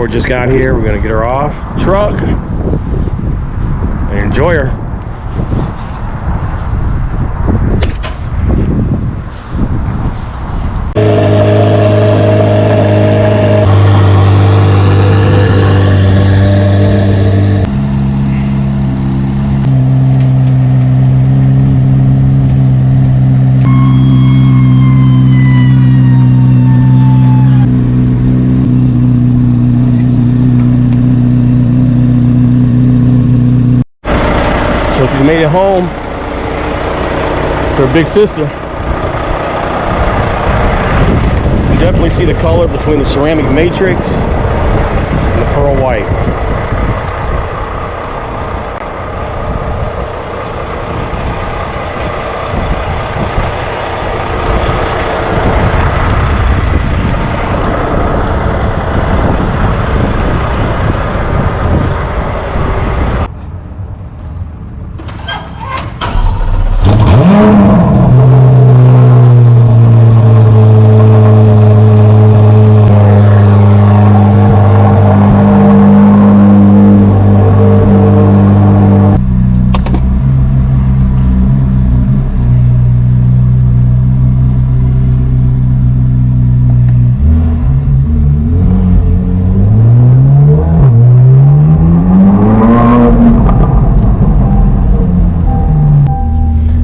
Ford just got here. We're gonna get her off the truck and enjoy her. So she's made it home to her big sister. You definitely see the color between the ceramic matrix and the pearl white.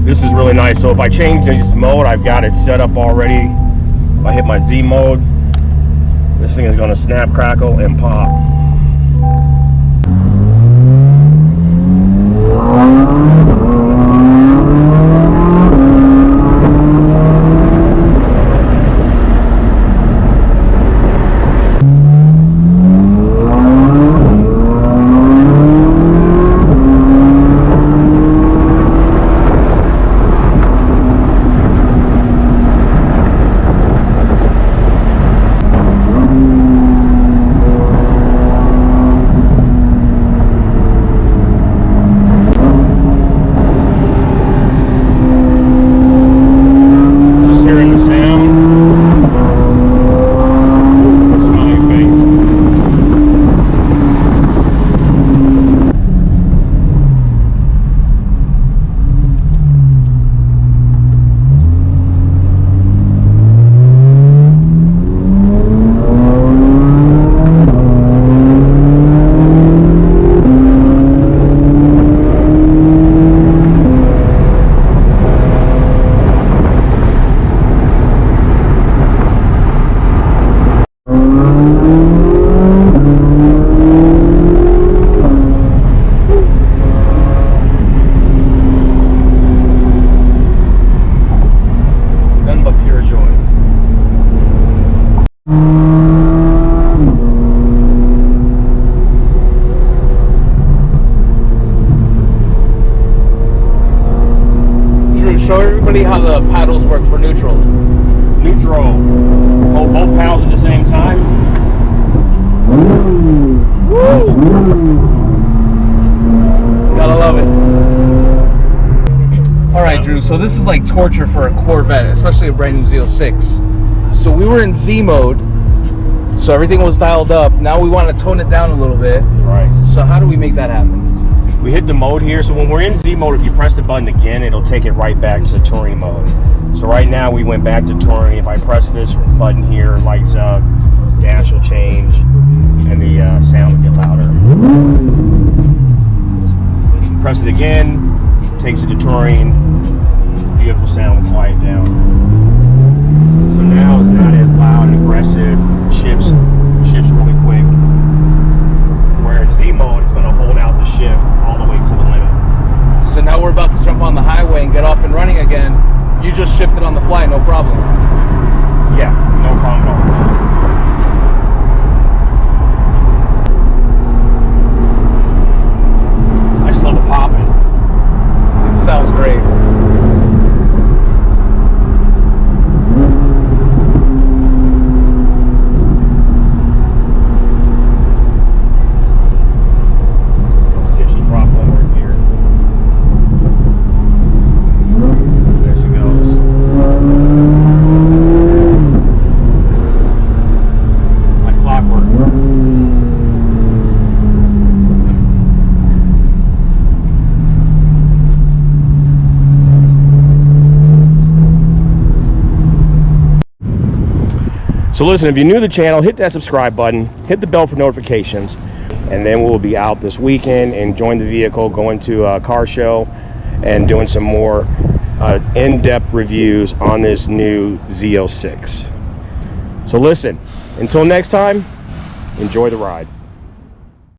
This is really nice. So if I change this mode, I've got it set up already. If I hit my Z mode, this thing is going to snap, crackle, and pop. Show everybody how the paddles work for neutral. Neutral. Hold both paddles at the same time. Woo! Gotta love it. Alright, Drew, so this is like torture for a Corvette, especially a brand new Z06. So we were in Z mode, so everything was dialed up. Now we want to tone it down a little bit. Right. So how do we make that happen? We hit the mode here, so when we're in Z mode, if you press the button again, it'll take it right back to touring mode. So right now we went back to touring. If I press this button here, lights up, dash will change, and the sound will get louder. Press it again, takes it to touring, vehicle sound will quiet down. So now it's not as loud and aggressive, ships really quick. Where in Z mode, it's going to hold out the shift all the way to the limit. So now we're about to jump on the highway and get off and running again. You just shifted on the fly, no problem. Yeah, no problem at all. I just love the popping. It sounds great. There she goes. So listen, if you're new to the channel, hit that subscribe button, hit the bell for notifications, and then we'll be out this weekend enjoying the vehicle, going to a car show and doing some more in-depth reviews on this new Z06. So listen, until next time, enjoy the ride.